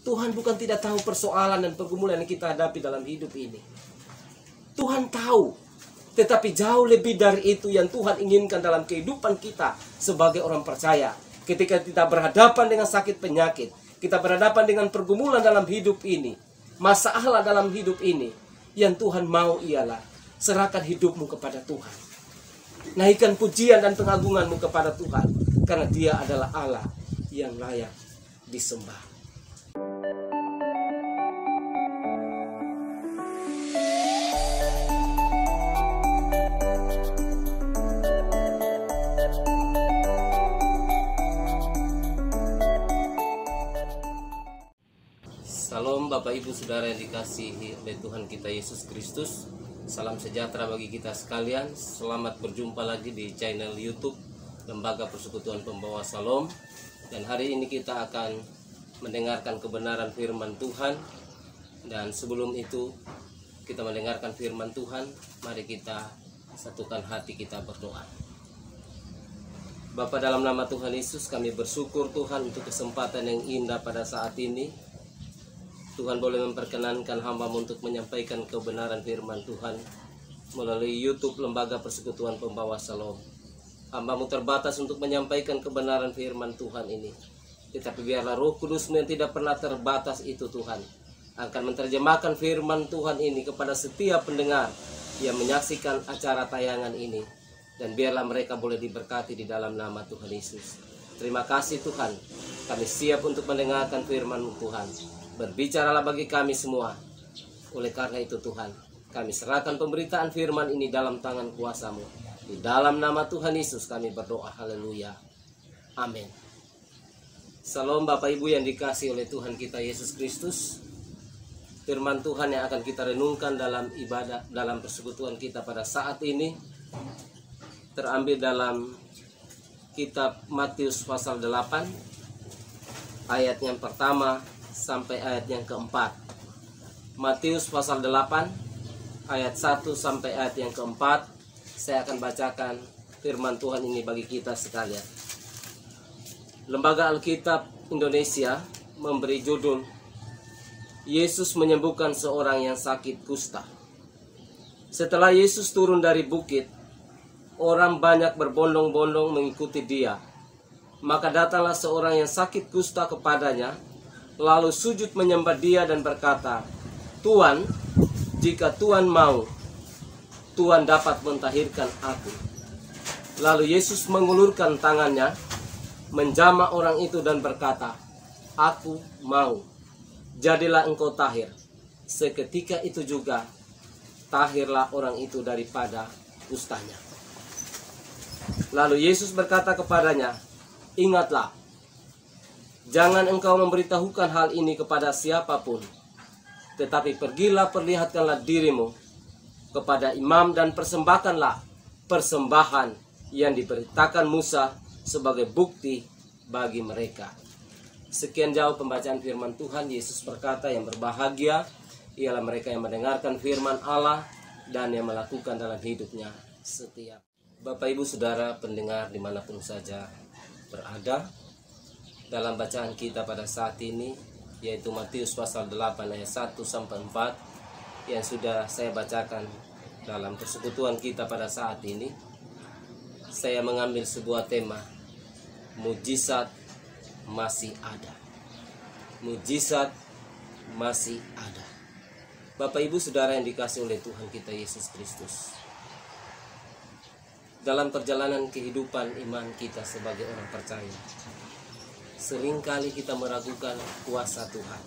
Tuhan bukan tidak tahu persoalan dan pergumulan yang kita hadapi dalam hidup ini. Tuhan tahu. Tetapi jauh lebih dari itu yang Tuhan inginkan dalam kehidupan kita sebagai orang percaya. Ketika kita berhadapan dengan sakit penyakit, kita berhadapan dengan pergumulan dalam hidup ini, masalah dalam hidup ini, yang Tuhan mau ialah serahkan hidupmu kepada Tuhan. Naikkan pujian dan pengagunganmu kepada Tuhan, karena Dia adalah Allah yang layak disembah. Salam Bapak Ibu Saudara yang dikasihi oleh Tuhan kita Yesus Kristus. Salam sejahtera bagi kita sekalian. Selamat berjumpa lagi di channel YouTube Lembaga Persekutuan Pembawa Salom. Dan hari ini kita akan mendengarkan kebenaran firman Tuhan. Dan sebelum itu kita mendengarkan firman Tuhan, mari kita satukan hati kita berdoa. Bapa, dalam nama Tuhan Yesus kami bersyukur Tuhan untuk kesempatan yang indah pada saat ini. Tuhan boleh memperkenankan hamba-Mu untuk menyampaikan kebenaran firman Tuhan melalui YouTube Lembaga Persekutuan Pembawa Salom. Hamba-Mu terbatas untuk menyampaikan kebenaran firman Tuhan ini. Tetapi biarlah Roh Kudus-Mu yang tidak pernah terbatas itu Tuhan akan menerjemahkan firman Tuhan ini kepada setiap pendengar yang menyaksikan acara tayangan ini. Dan biarlah mereka boleh diberkati di dalam nama Tuhan Yesus. Terima kasih Tuhan. Kami siap untuk mendengarkan firman-Mu Tuhan. Berbicaralah bagi kami semua. Oleh karena itu Tuhan, kami serahkan pemberitaan firman ini dalam tangan kuasa-Mu. Di dalam nama Tuhan Yesus kami berdoa. Haleluya. Amin. Salam Bapak Ibu yang dikasihi oleh Tuhan kita Yesus Kristus. Firman Tuhan yang akan kita renungkan dalam ibadah, dalam persekutuan kita pada saat ini, terambil dalam kitab Matius pasal 8, ayat yang pertama sampai ayat yang keempat. Matius pasal 8 ayat 1 sampai ayat yang keempat. Saya akan bacakan firman Tuhan ini bagi kita sekalian. Lembaga Alkitab Indonesia memberi judul Yesus menyembuhkan seorang yang sakit kusta. Setelah Yesus turun dari bukit, orang banyak berbondong-bondong mengikuti Dia. Maka datanglah seorang yang sakit kusta kepadanya, lalu sujud menyembah Dia dan berkata, "Tuan, jika Tuan mau, Tuan dapat mentahirkan aku." Lalu Yesus mengulurkan tangannya, menjamah orang itu dan berkata, "Aku mau, jadilah engkau tahir." Seketika itu juga, tahirlah orang itu daripada kustanya. Lalu Yesus berkata kepadanya, "Ingatlah, jangan engkau memberitahukan hal ini kepada siapapun, tetapi pergilah perlihatkanlah dirimu kepada imam dan persembahkanlah persembahan yang diberitakan Musa sebagai bukti bagi mereka." Sekian jauh pembacaan firman Tuhan. Yesus berkata, yang berbahagia ialah mereka yang mendengarkan firman Allah dan yang melakukan dalam hidupnya setiap. Bapak Ibu Saudara pendengar dimanapun saja berada, dalam bacaan kita pada saat ini, yaitu Matius pasal 8 ayat 1 sampai 4 yang sudah saya bacakan dalam persekutuan kita pada saat ini, saya mengambil sebuah tema, mujizat masih ada. Mujizat masih ada. Bapak Ibu Saudara yang dikasihi oleh Tuhan kita Yesus Kristus, dalam perjalanan kehidupan iman kita sebagai orang percaya, seringkali kita meragukan kuasa Tuhan.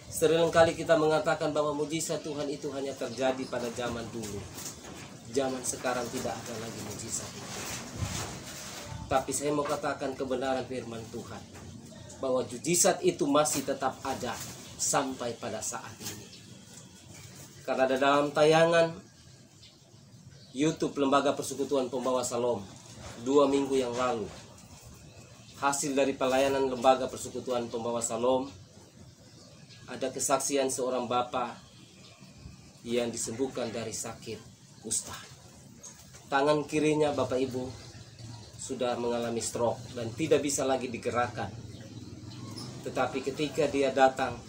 Seringkali kita mengatakan bahwa mujizat Tuhan itu hanya terjadi pada zaman dulu. Zaman sekarang tidak ada lagi mujizat itu. Tapi saya mau katakan kebenaran firman Tuhan, bahwa mujizat itu masih tetap ada sampai pada saat ini. Karena ada dalam tayangan YouTube Lembaga Persekutuan Pembawa Salom 2 minggu yang lalu, hasil dari pelayanan Lembaga Persekutuan Pembawa Salom, ada kesaksian seorang bapak yang disembuhkan dari sakit kusta. Tangan kirinya Bapak Ibu sudah mengalami stroke dan tidak bisa lagi digerakkan. Tetapi ketika dia datang,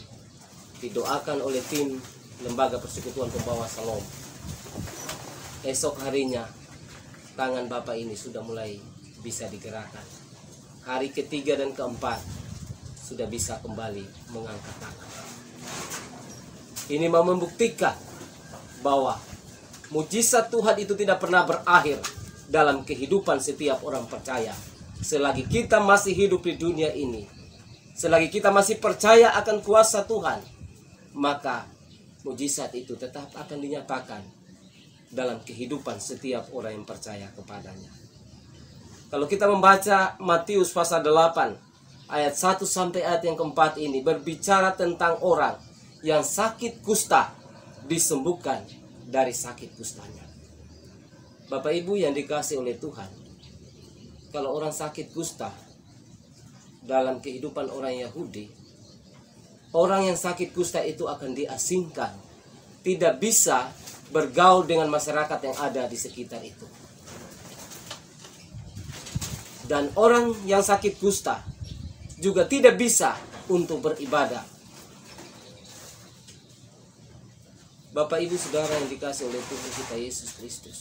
didoakan oleh tim Lembaga Persekutuan Pembawa Salom, esok harinya tangan Bapak ini sudah mulai bisa digerakkan. Hari ketiga dan keempat sudah bisa kembali mengangkat tangan. Ini mau membuktikan bahwa mujizat Tuhan itu tidak pernah berakhir dalam kehidupan setiap orang percaya. Selagi kita masih hidup di dunia ini, selagi kita masih percaya akan kuasa Tuhan, maka mujizat itu tetap akan dinyatakan dalam kehidupan setiap orang yang percaya kepadanya. Kalau kita membaca Matius pasal 8 ayat 1 sampai ayat yang keempat ini berbicara tentang orang yang sakit kusta disembuhkan dari sakit kustanya. Bapak Ibu yang dikasihi oleh Tuhan, kalau orang sakit kusta dalam kehidupan orang Yahudi, orang yang sakit kusta itu akan diasingkan, tidak bisa bergaul dengan masyarakat yang ada di sekitar itu. Dan orang yang sakit kusta juga tidak bisa untuk beribadah. Bapak Ibu Saudara yang dikasihi oleh Tuhan kita Yesus Kristus.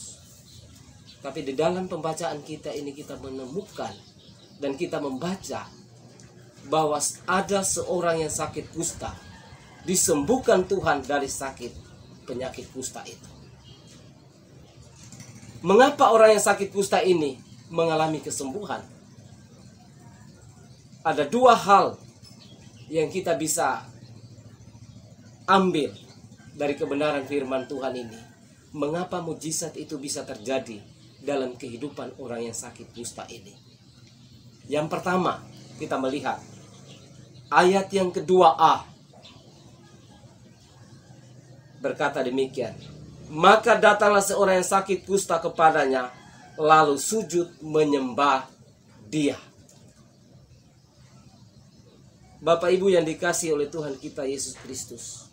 Tapi di dalam pembacaan kita ini kita menemukan dan kita membaca bahwa ada seorang yang sakit kusta, disembuhkan Tuhan dari sakit penyakit kusta itu. Mengapa orang yang sakit kusta ini mengalami kesembuhan? Ada dua hal yang kita bisa ambil dari kebenaran firman Tuhan ini. Mengapa mujizat itu bisa terjadi dalam kehidupan orang yang sakit kusta ini? Yang pertama, kita melihat ayat yang kedua A berkata demikian. Maka datanglah seorang yang sakit kusta kepadanya, lalu sujud menyembah dia. Bapak Ibu yang dikasihi oleh Tuhan kita Yesus Kristus,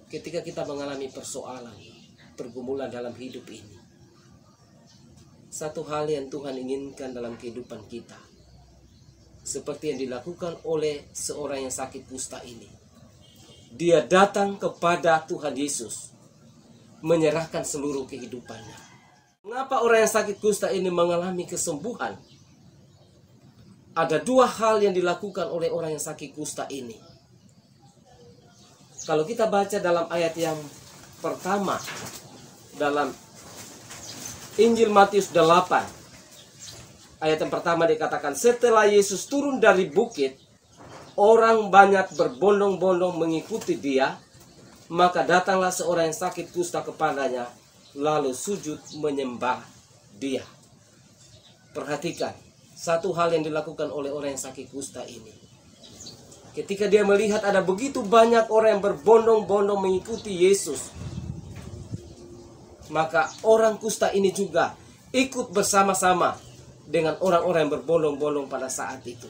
ketika kita mengalami persoalan, pergumulan dalam hidup ini, satu hal yang Tuhan inginkan dalam kehidupan kita, seperti yang dilakukan oleh seorang yang sakit kusta ini. Dia datang kepada Tuhan Yesus, menyerahkan seluruh kehidupannya. Mengapa orang yang sakit kusta ini mengalami kesembuhan? Ada dua hal yang dilakukan oleh orang yang sakit kusta ini. Kalau kita baca dalam ayat yang pertama, dalam Injil Matius 8, ayat yang pertama dikatakan, setelah Yesus turun dari bukit, orang banyak berbondong-bondong mengikuti dia, maka datanglah seorang yang sakit kusta kepadanya, lalu sujud menyembah dia. Perhatikan, satu hal yang dilakukan oleh orang yang sakit kusta ini. Ketika dia melihat ada begitu banyak orang yang berbondong-bondong mengikuti Yesus, maka orang kusta ini juga ikut bersama-sama dengan orang-orang yang berbondong-bondong pada saat itu.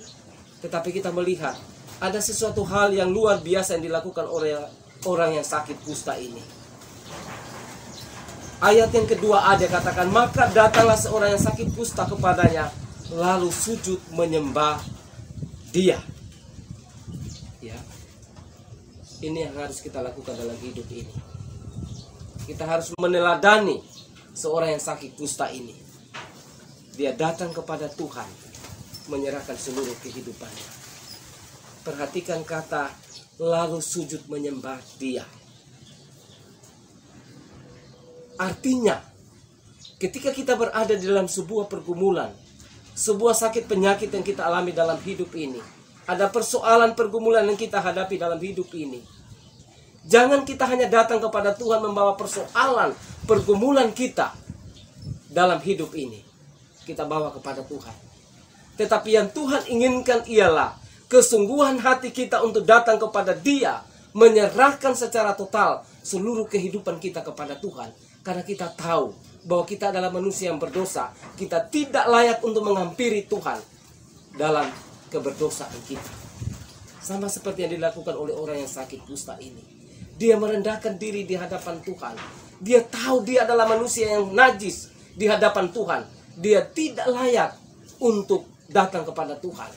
Tetapi kita melihat ada sesuatu hal yang luar biasa yang dilakukan oleh orang yang sakit kusta ini. Ayat yang kedua ada katakan, maka datanglah seorang yang sakit kusta kepadanya, lalu sujud menyembah dia. Ya, ini yang harus kita lakukan dalam hidup ini. Kita harus meneladani seorang yang sakit kusta ini. Dia datang kepada Tuhan, menyerahkan seluruh kehidupannya. Perhatikan kata, lalu sujud menyembah dia. Artinya, ketika kita berada di dalam sebuah pergumulan, sebuah sakit penyakit yang kita alami dalam hidup ini, ada persoalan pergumulan yang kita hadapi dalam hidup ini, jangan kita hanya datang kepada Tuhan membawa persoalan pergumulan kita dalam hidup ini, kita bawa kepada Tuhan. Tetapi yang Tuhan inginkan ialah kesungguhan hati kita untuk datang kepada Dia, menyerahkan secara total seluruh kehidupan kita kepada Tuhan. Karena kita tahu bahwa kita adalah manusia yang berdosa. Kita tidak layak untuk menghampiri Tuhan dalam keberdosaan kita. Sama seperti yang dilakukan oleh orang yang sakit kusta ini. Dia merendahkan diri di hadapan Tuhan. Dia tahu dia adalah manusia yang najis di hadapan Tuhan. Dia tidak layak untuk datang kepada Tuhan.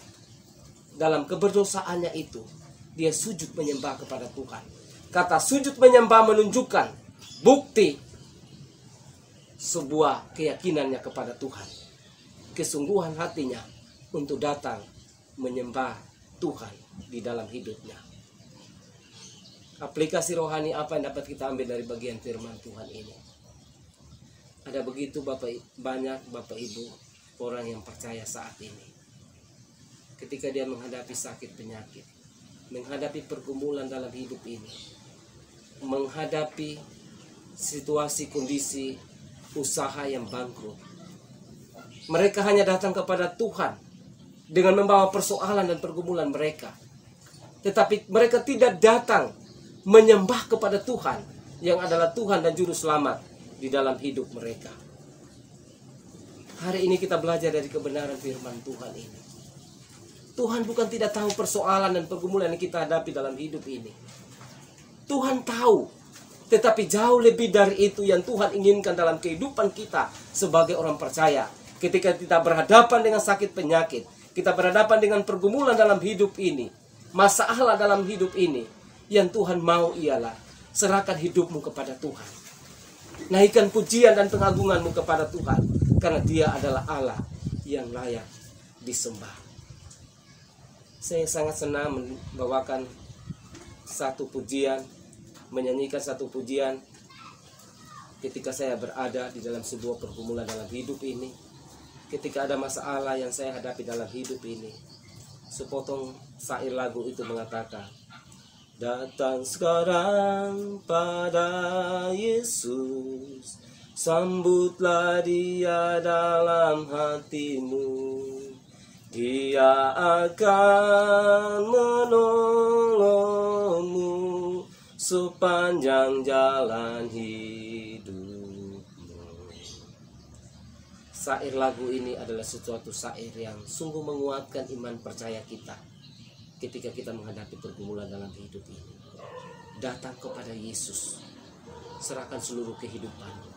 dalam keberdosaannya itu, dia sujud menyembah kepada Tuhan. Kata sujud menyembah menunjukkan bukti sebuah keyakinannya kepada Tuhan. Kesungguhan hatinya untuk datang menyembah Tuhan di dalam hidupnya. Aplikasi rohani apa yang dapat kita ambil dari bagian firman Tuhan ini? Ada begitu banyak Bapak Ibu orang yang percaya saat ini. Ketika dia menghadapi sakit penyakit, menghadapi pergumulan dalam hidup ini, menghadapi situasi kondisi usaha yang bangkrut, mereka hanya datang kepada Tuhan dengan membawa persoalan dan pergumulan mereka. Tetapi mereka tidak datang menyembah kepada Tuhan yang adalah Tuhan dan Juru Selamat di dalam hidup mereka. Hari ini kita belajar dari kebenaran firman Tuhan ini. Tuhan bukan tidak tahu persoalan dan pergumulan yang kita hadapi dalam hidup ini. Tuhan tahu. Tetapi jauh lebih dari itu yang Tuhan inginkan dalam kehidupan kita sebagai orang percaya. Ketika kita berhadapan dengan sakit penyakit, kita berhadapan dengan pergumulan dalam hidup ini, masalah dalam hidup ini, yang Tuhan mau ialah serahkan hidupmu kepada Tuhan. Naikkan pujian dan pengagunganmu kepada Tuhan, karena Dia adalah Allah yang layak disembah. Saya sangat senang membawakan satu pujian, menyanyikan satu pujian ketika saya berada di dalam sebuah pergumulan dalam hidup ini. Ketika ada masalah yang saya hadapi dalam hidup ini, sepotong syair lagu itu mengatakan, datang sekarang pada Yesus, sambutlah Dia dalam hatimu. Dia akan menolongmu sepanjang jalan hidupmu. Syair lagu ini adalah sesuatu syair yang sungguh menguatkan iman percaya kita ketika kita menghadapi pergumulan dalam hidup ini. Datang kepada Yesus, serahkan seluruh kehidupanmu.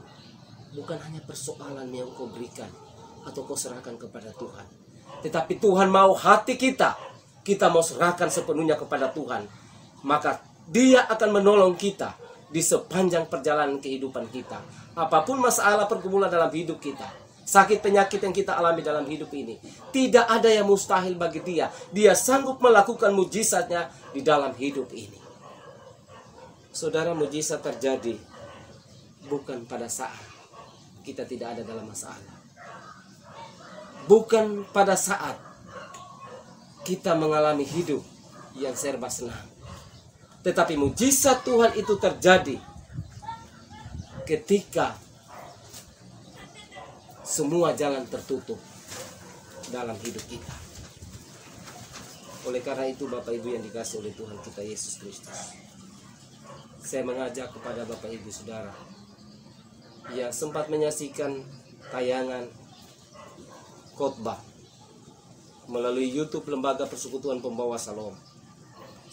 Bukan hanya persoalan yang kau berikan atau kau serahkan kepada Tuhan, tetapi Tuhan mau hati kita. Kita mau serahkan sepenuhnya kepada Tuhan. Maka Dia akan menolong kita di sepanjang perjalanan kehidupan kita. Apapun masalah pergumulan dalam hidup kita, sakit penyakit yang kita alami dalam hidup ini, tidak ada yang mustahil bagi Dia. Dia sanggup melakukan mujizatnya di dalam hidup ini. Saudara, mujizat terjadi bukan pada saat kita tidak ada dalam masalah. Bukan pada saat kita mengalami hidup yang serba senang. Tetapi mujizat Tuhan itu terjadi ketika semua jalan tertutup dalam hidup kita. Oleh karena itu Bapak Ibu yang dikasihi oleh Tuhan kita Yesus Kristus, saya mengajak kepada Bapak Ibu Saudara yang sempat menyaksikan tayangan khotbah melalui YouTube Lembaga Persekutuan Pembawa Salom.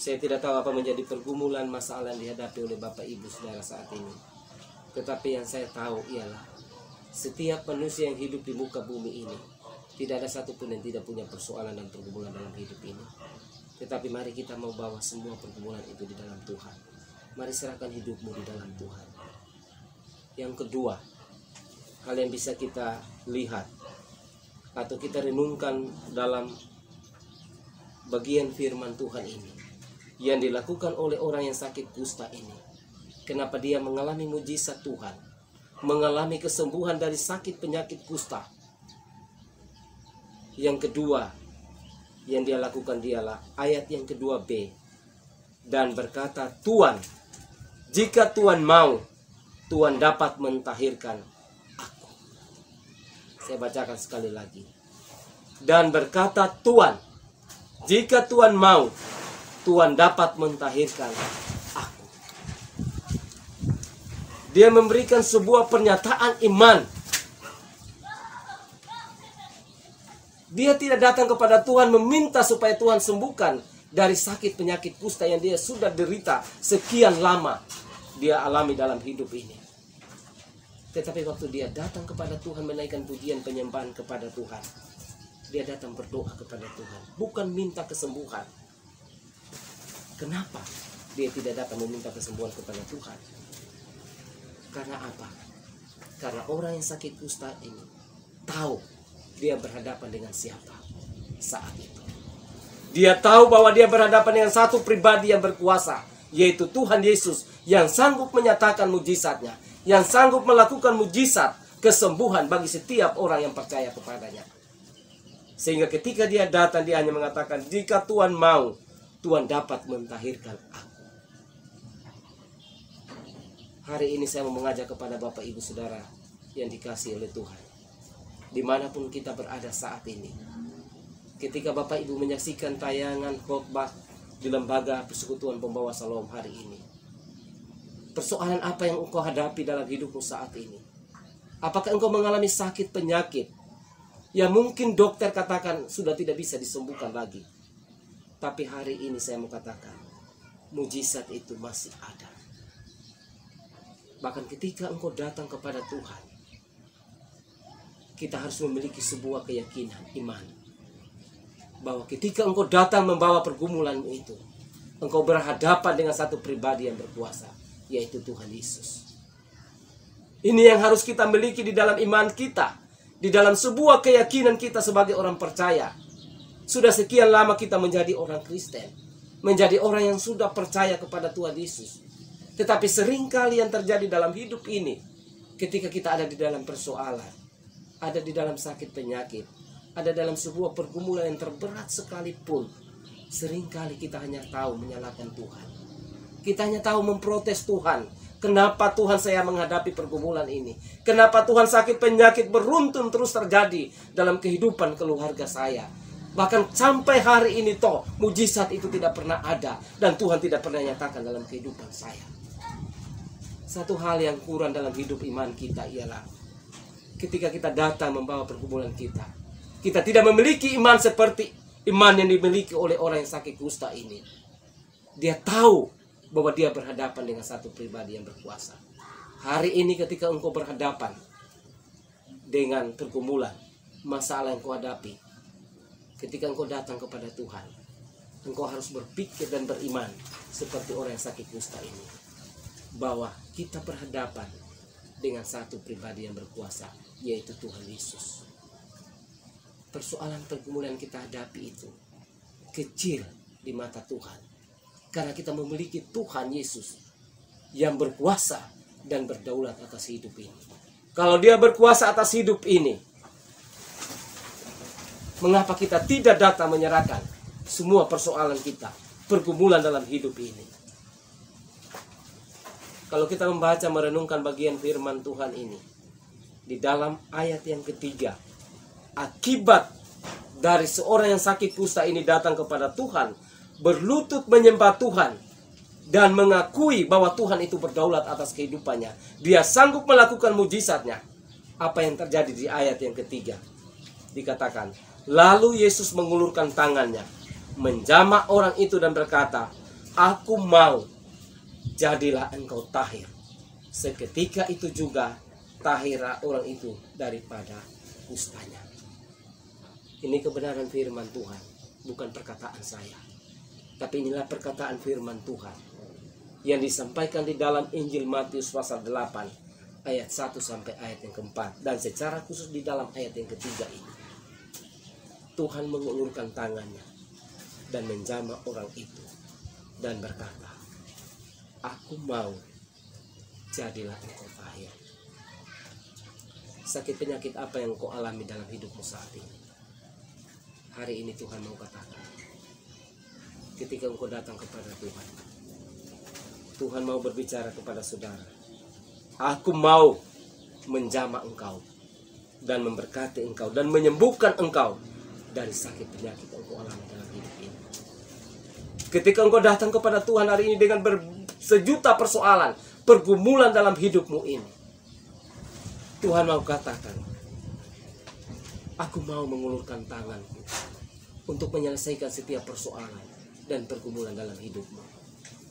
Saya tidak tahu apa menjadi pergumulan masalah yang dihadapi oleh Bapak Ibu Saudara saat ini. Tetapi yang saya tahu ialah setiap manusia yang hidup di muka bumi ini, tidak ada satupun yang tidak punya persoalan dan pergumulan dalam hidup ini. Tetapi mari kita mau bawa semua pergumulan itu di dalam Tuhan. Mari serahkan hidupmu di dalam Tuhan. Yang kedua, hal yang bisa kita lihat atau kita renungkan dalam bagian firman Tuhan ini, yang dilakukan oleh orang yang sakit kusta ini. Kenapa dia mengalami mujizat Tuhan, mengalami kesembuhan dari sakit penyakit kusta? Yang kedua yang dia lakukan dialah ayat yang kedua B, dan berkata, Tuhan, jika Tuhan mau, Tuhan dapat mentahirkan aku. Saya bacakan sekali lagi. Dan berkata, Tuhan, jika Tuhan mau, Tuhan dapat mentahirkan aku. Dia memberikan sebuah pernyataan iman. Dia tidak datang kepada Tuhan meminta supaya Tuhan sembuhkan dari sakit penyakit kusta yang dia sudah derita sekian lama dia alami dalam hidup ini. Tetapi waktu dia datang kepada Tuhan, menaikkan pujian penyembahan kepada Tuhan, dia datang berdoa kepada Tuhan, bukan minta kesembuhan. Kenapa dia tidak datang meminta kesembuhan kepada Tuhan? Karena apa? Karena orang yang sakit kusta ini tahu dia berhadapan dengan siapa saat itu. Dia tahu bahwa dia berhadapan dengan satu pribadi yang berkuasa, yaitu Tuhan Yesus, yang sanggup menyatakan mujizatnya, yang sanggup melakukan mujizat kesembuhan bagi setiap orang yang percaya kepadanya. Sehingga ketika dia datang, dia hanya mengatakan, jika Tuhan mau, Tuhan dapat mentahirkan aku. Hari ini saya mau mengajak kepada Bapak Ibu Saudara yang dikasihi oleh Tuhan, dimanapun kita berada saat ini. Ketika Bapak Ibu menyaksikan tayangan khotbah di Lembaga Persekutuan Pembawa Shalom hari ini, persoalan apa yang engkau hadapi dalam hidupmu saat ini? Apakah engkau mengalami sakit penyakit yang mungkin dokter katakan sudah tidak bisa disembuhkan lagi? Tapi hari ini saya mau katakan, mujizat itu masih ada. Bahkan ketika engkau datang kepada Tuhan, kita harus memiliki sebuah keyakinan, iman, bahwa ketika engkau datang membawa pergumulanmu itu, engkau berhadapan dengan satu pribadi yang berkuasa, yaitu Tuhan Yesus. Ini yang harus kita miliki di dalam iman kita, di dalam sebuah keyakinan kita sebagai orang percaya. Sudah sekian lama kita menjadi orang Kristen, menjadi orang yang sudah percaya kepada Tuhan Yesus. Tetapi seringkali yang terjadi dalam hidup ini, ketika kita ada di dalam persoalan, ada di dalam sakit penyakit, ada dalam sebuah pergumulan yang terberat sekalipun, seringkali kita hanya tahu menyalahkan Tuhan. Kita hanya tahu memprotes Tuhan. Kenapa Tuhan saya menghadapi pergumulan ini? Kenapa Tuhan sakit penyakit beruntun terus terjadi dalam kehidupan keluarga saya? Bahkan sampai hari ini toh mujizat itu tidak pernah ada dan Tuhan tidak pernah nyatakan dalam kehidupan saya. Satu hal yang kurang dalam hidup iman kita ialah ketika kita datang membawa pergumulan kita, kita tidak memiliki iman seperti iman yang dimiliki oleh orang yang sakit kusta ini. Dia tahu bahwa dia berhadapan dengan satu pribadi yang berkuasa. Hari ini ketika engkau berhadapan dengan pergumulan, masalah yang kau hadapi, ketika engkau datang kepada Tuhan, engkau harus berpikir dan beriman seperti orang yang sakit kusta ini, bahwa kita berhadapan dengan satu pribadi yang berkuasa, yaitu Tuhan Yesus. Persoalan pergumulan yang kita hadapi itu kecil di mata Tuhan, karena kita memiliki Tuhan Yesus yang berkuasa dan berdaulat atas hidup ini. Kalau dia berkuasa atas hidup ini, mengapa kita tidak datang menyerahkan semua persoalan kita, pergumulan dalam hidup ini? Kalau kita membaca merenungkan bagian firman Tuhan ini, di dalam ayat yang ketiga, akibat dari seorang yang sakit kusta ini datang kepada Tuhan, berlutut menyembah Tuhan, dan mengakui bahwa Tuhan itu berdaulat atas kehidupannya, dia sanggup melakukan mujizatnya. Apa yang terjadi di ayat yang ketiga? Dikatakan, lalu Yesus mengulurkan tangannya, menjamah orang itu dan berkata, aku mau, jadilah engkau tahir. Seketika itu juga tahirlah orang itu daripada kustanya. Ini kebenaran firman Tuhan, bukan perkataan saya. Tapi inilah perkataan firman Tuhan yang disampaikan di dalam Injil Matius pasal 8 ayat 1 sampai ayat yang keempat, dan secara khusus di dalam ayat yang ketiga ini. Tuhan mengulurkan tangannya dan menjamah orang itu dan berkata, aku mau, jadilah engkau tahir. Sakit penyakit apa yang kau alami dalam hidupmu saat ini? Hari ini Tuhan mau katakan, ketika engkau datang kepada Tuhan, Tuhan mau berbicara kepada saudara, aku mau menjamah engkau dan memberkati engkau dan menyembuhkan engkau dari sakit penyakit yang engkau alami dalam hidup ini. Ketika engkau datang kepada Tuhan hari ini dengan sejuta persoalan, pergumulan dalam hidupmu ini, Tuhan mau katakan, aku mau mengulurkan tanganku untuk menyelesaikan setiap persoalan dan pergumulan dalam hidupmu.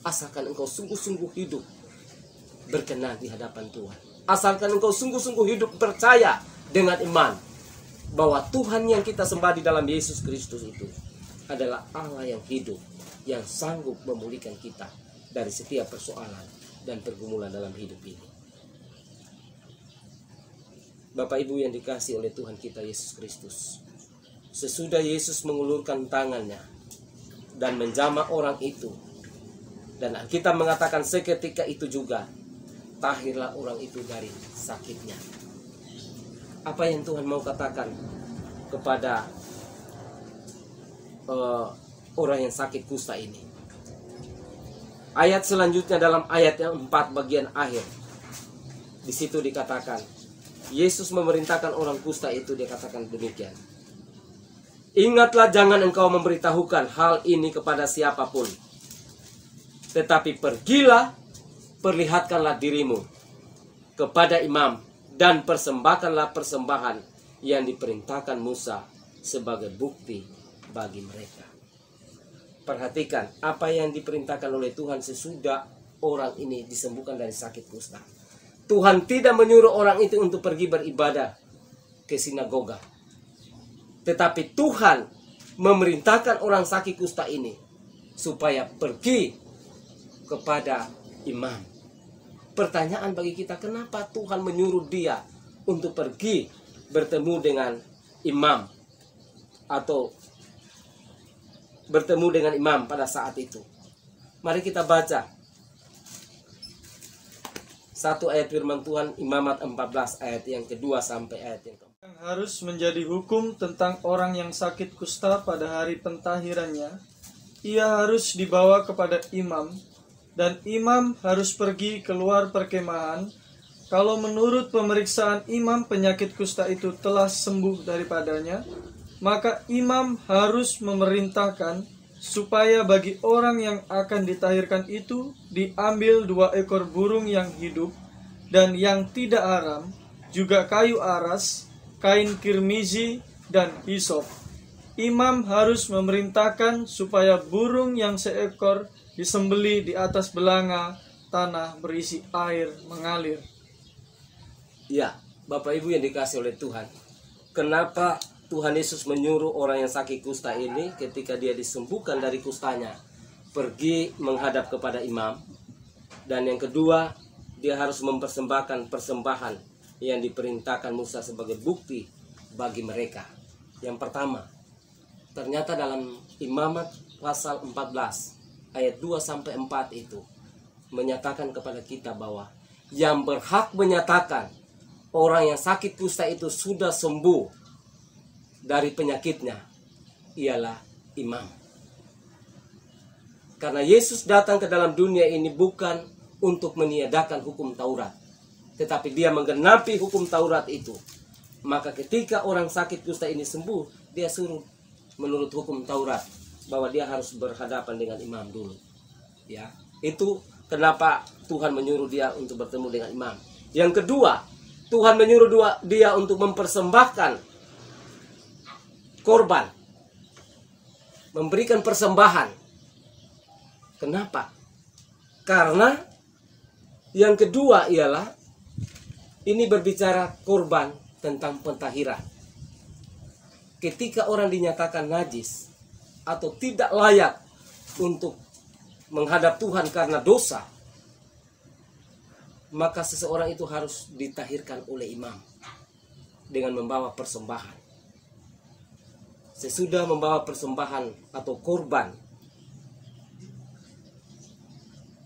Asalkan engkau sungguh-sungguh hidup berkenan di hadapan Tuhan. Asalkan engkau sungguh-sungguh hidup percaya dengan iman bahwa Tuhan yang kita sembah di dalam Yesus Kristus itu adalah Allah yang hidup, yang sanggup memulihkan kita dari setiap persoalan dan pergumulan dalam hidup ini. Bapak Ibu yang dikasihi oleh Tuhan kita Yesus Kristus, sesudah Yesus mengulurkan tangannya dan menjamah orang itu, dan Alkitab mengatakan seketika itu juga tahirlah orang itu dari sakitnya. Apa yang Tuhan mau katakan kepada orang yang sakit kusta ini? Ayat selanjutnya dalam ayat yang 4 bagian akhir, di situ dikatakan Yesus memerintahkan orang kusta itu, dia katakan demikian. Ingatlah, jangan engkau memberitahukan hal ini kepada siapapun, tetapi pergilah, perlihatkanlah dirimu kepada imam, dan persembahkanlah persembahan yang diperintahkan Musa sebagai bukti bagi mereka. Perhatikan apa yang diperintahkan oleh Tuhan sesudah orang ini disembuhkan dari sakit kusta. Tuhan tidak menyuruh orang itu untuk pergi beribadah ke sinagoga, tetapi Tuhan memerintahkan orang sakit kusta ini supaya pergi kepada imam. Pertanyaan bagi kita, kenapa Tuhan menyuruh dia untuk pergi bertemu dengan imam atau bertemu dengan imam pada saat itu? Mari kita baca satu ayat firman Tuhan, Imamat 14 ayat yang kedua sampai ayat yang keempat. Yang harus menjadi hukum tentang orang yang sakit kusta pada hari pentahirannya, ia harus dibawa kepada imam, dan imam harus pergi keluar perkemahan. Kalau menurut pemeriksaan imam penyakit kusta itu telah sembuh daripadanya, maka imam harus memerintahkan supaya bagi orang yang akan ditahirkan itu diambil 2 ekor burung yang hidup dan yang tidak haram, juga kayu aras, kain kirmizi, dan hisop. Imam harus memerintahkan supaya burung yang seekor disembeli di atas belanga tanah berisi air mengalir. Ya, Bapak Ibu yang dikasihi oleh Tuhan, kenapa Tuhan Yesus menyuruh orang yang sakit kusta ini ketika dia disembuhkan dari kustanya pergi menghadap kepada imam? Dan yang kedua, dia harus mempersembahkan persembahan yang diperintahkan Musa sebagai bukti bagi mereka. Yang pertama, ternyata dalam Imamat pasal 14 ayat 2-4 itu menyatakan kepada kita bahwa yang berhak menyatakan orang yang sakit kusta itu sudah sembuh dari penyakitnya ialah imam. Karena Yesus datang ke dalam dunia ini bukan untuk meniadakan hukum Taurat, tetapi dia menggenapi hukum Taurat itu. Maka ketika orang sakit kusta ini sembuh, dia suruh menurut hukum Taurat bahwa dia harus berhadapan dengan imam dulu. Ya, itu kenapa Tuhan menyuruh dia untuk bertemu dengan imam. Yang kedua, Tuhan menyuruh dia untuk mempersembahkan korban, memberikan persembahan. Kenapa? Karena yang kedua ialah ini berbicara korban tentang pentahiran. Ketika orang dinyatakan najis atau tidak layak untuk menghadap Tuhan karena dosa, maka seseorang itu harus ditahirkan oleh imam dengan membawa persembahan. Sesudah membawa persembahan atau korban,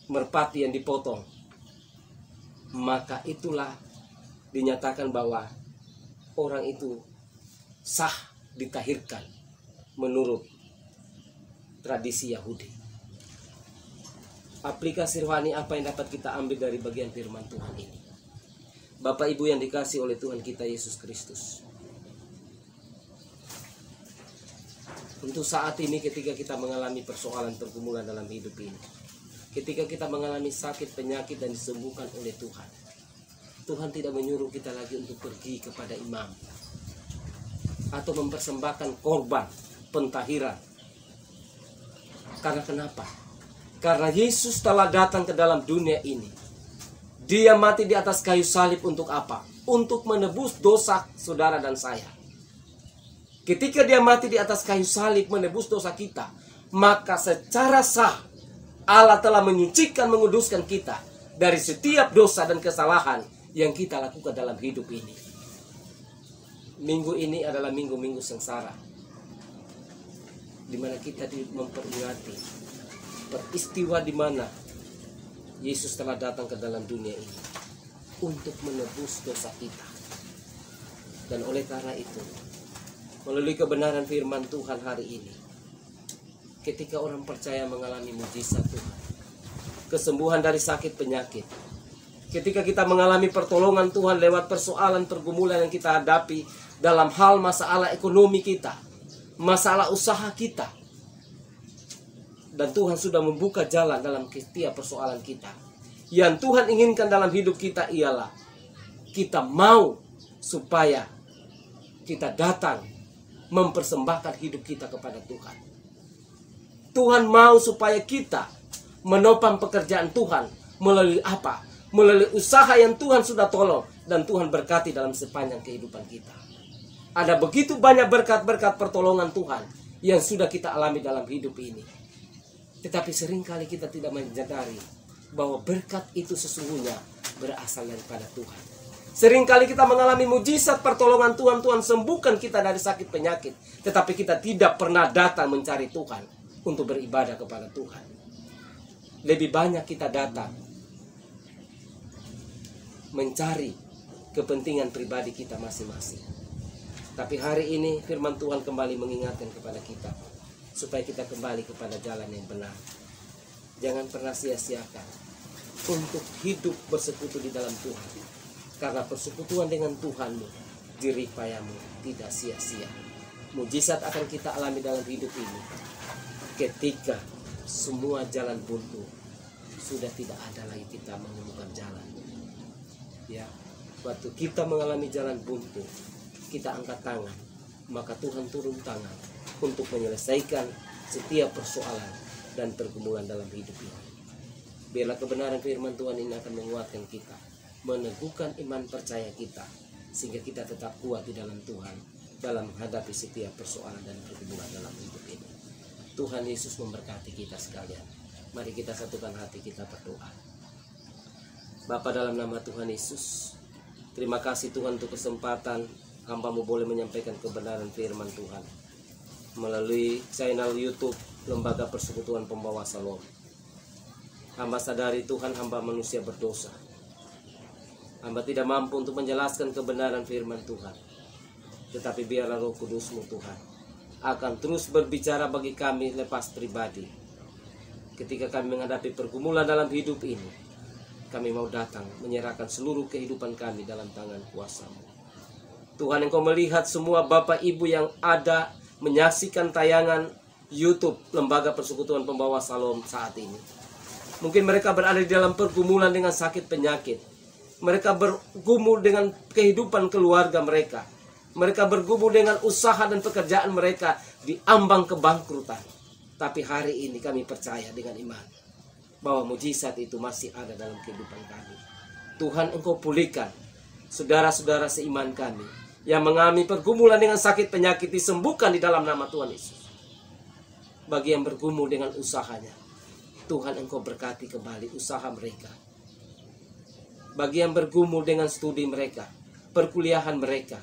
merpati yang dipotong, maka itulah dinyatakan bahwa orang itu sah ditahirkan menurut tradisi Yahudi. Aplikasi rohani apa yang dapat kita ambil dari bagian firman Tuhan ini? Bapak Ibu yang dikasihi oleh Tuhan kita Yesus Kristus, untuk saat ini ketika kita mengalami persoalan pergumulan dalam hidup ini, ketika kita mengalami sakit penyakit dan disembuhkan oleh Tuhan, Tuhan tidak menyuruh kita lagi untuk pergi kepada imam atau mempersembahkan korban pentahiran. Karena kenapa? Karena Yesus telah datang ke dalam dunia ini. Dia mati di atas kayu salib untuk apa? Untuk menebus dosa saudara dan saya. Ketika dia mati di atas kayu salib menebus dosa kita, maka secara sah Allah telah menyucikan, menguduskan kita dari setiap dosa dan kesalahan yang kita lakukan dalam hidup ini. Minggu ini adalah minggu-minggu sengsara, di mana kita memperingati peristiwa di mana Yesus telah datang ke dalam dunia ini untuk menebus dosa kita. Dan oleh karena itu, melalui kebenaran firman Tuhan hari ini, ketika orang percaya mengalami mujizat Tuhan, kesembuhan dari sakit penyakit, ketika kita mengalami pertolongan Tuhan lewat persoalan pergumulan yang kita hadapi dalam hal masalah ekonomi kita, masalah usaha kita, dan Tuhan sudah membuka jalan dalam setiap persoalan kita. Yang Tuhan inginkan dalam hidup kita ialah kita mau supaya kita datang mempersembahkan hidup kita kepada Tuhan. Tuhan mau supaya kita menopang pekerjaan Tuhan melalui apa? Melalui usaha yang Tuhan sudah tolong dan Tuhan berkati dalam sepanjang kehidupan kita. Ada begitu banyak berkat-berkat pertolongan Tuhan yang sudah kita alami dalam hidup ini. Tetapi seringkali kita tidak menyadari bahwa berkat itu sesungguhnya berasal daripada Tuhan. Seringkali kita mengalami mujizat pertolongan Tuhan, Tuhan sembuhkan kita dari sakit penyakit, tetapi kita tidak pernah datang mencari Tuhan untuk beribadah kepada Tuhan. Lebih banyak kita datang mencari kepentingan pribadi kita masing-masing. Tapi hari ini firman Tuhan kembali mengingatkan kepada kita supaya kita kembali kepada jalan yang benar. Jangan pernah sia-siakan untuk hidup bersekutu di dalam Tuhan. Karena persekutuan dengan Tuhanmu, jerih payahmu tidak sia-sia. Mujizat akan kita alami dalam hidup ini ketika semua jalan buntu sudah tidak ada lagi, kita menemukan jalan. Ya, waktu kita mengalami jalan buntu, kita angkat tangan, maka Tuhan turun tangan untuk menyelesaikan setiap persoalan dan pergumulan dalam hidup ini. Biarlah kebenaran firman Tuhan ini akan menguatkan kita, meneguhkan iman percaya kita, sehingga kita tetap kuat di dalam Tuhan dalam menghadapi setiap persoalan dan pergumulan dalam hidup ini. Tuhan Yesus memberkati kita sekalian. Mari kita satukan hati kita berdoa. Bapa, dalam nama Tuhan Yesus, terima kasih Tuhan untuk kesempatan hamba-Mu boleh menyampaikan kebenaran firman Tuhan melalui channel YouTube Lembaga Persekutuan Pembawa Salom. Hamba sadari Tuhan, hamba manusia berdosa. Hamba tidak mampu untuk menjelaskan kebenaran firman Tuhan. Tetapi biarlah Roh Kudus-Mu Tuhan akan terus berbicara bagi kami lepas pribadi. Ketika kami menghadapi pergumulan dalam hidup ini, kami mau datang menyerahkan seluruh kehidupan kami dalam tangan kuasa-Mu. Tuhan, Engkau melihat semua Bapak Ibu yang ada menyaksikan tayangan YouTube Lembaga Persekutuan Pembawa Salom saat ini. Mungkin mereka berada di dalam pergumulan dengan sakit penyakit. Mereka bergumul dengan kehidupan keluarga mereka. Mereka bergumul dengan usaha dan pekerjaan mereka di ambang kebangkrutan. Tapi hari ini kami percaya dengan iman bahwa mujizat itu masih ada dalam kehidupan kami. Tuhan, Engkau pulihkan saudara-saudara seiman kami yang mengalami pergumulan dengan sakit penyakit, disembuhkan di dalam nama Tuhan Yesus. Bagi yang bergumul dengan usahanya, Tuhan, Engkau berkati kembali usaha mereka. Bagi yang bergumul dengan studi mereka, perkuliahan mereka,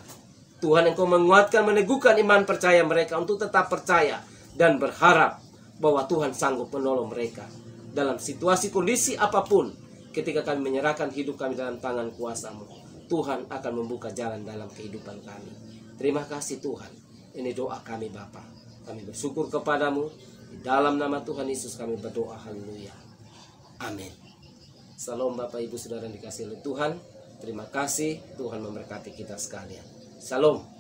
Tuhan, Engkau menguatkan, meneguhkan iman percaya mereka untuk tetap percaya dan berharap bahwa Tuhan sanggup menolong mereka dalam situasi kondisi apapun. Ketika kami menyerahkan hidup kami dalam tangan kuasa-Mu, Tuhan akan membuka jalan dalam kehidupan kami. Terima kasih Tuhan. Ini doa kami Bapa. Kami bersyukur kepadamu. Di dalam nama Tuhan Yesus kami berdoa. Haleluya. Amin. Salam Bapak Ibu Saudara yang dikasihi oleh Tuhan. Terima kasih. Tuhan memberkati kita sekalian. Salam.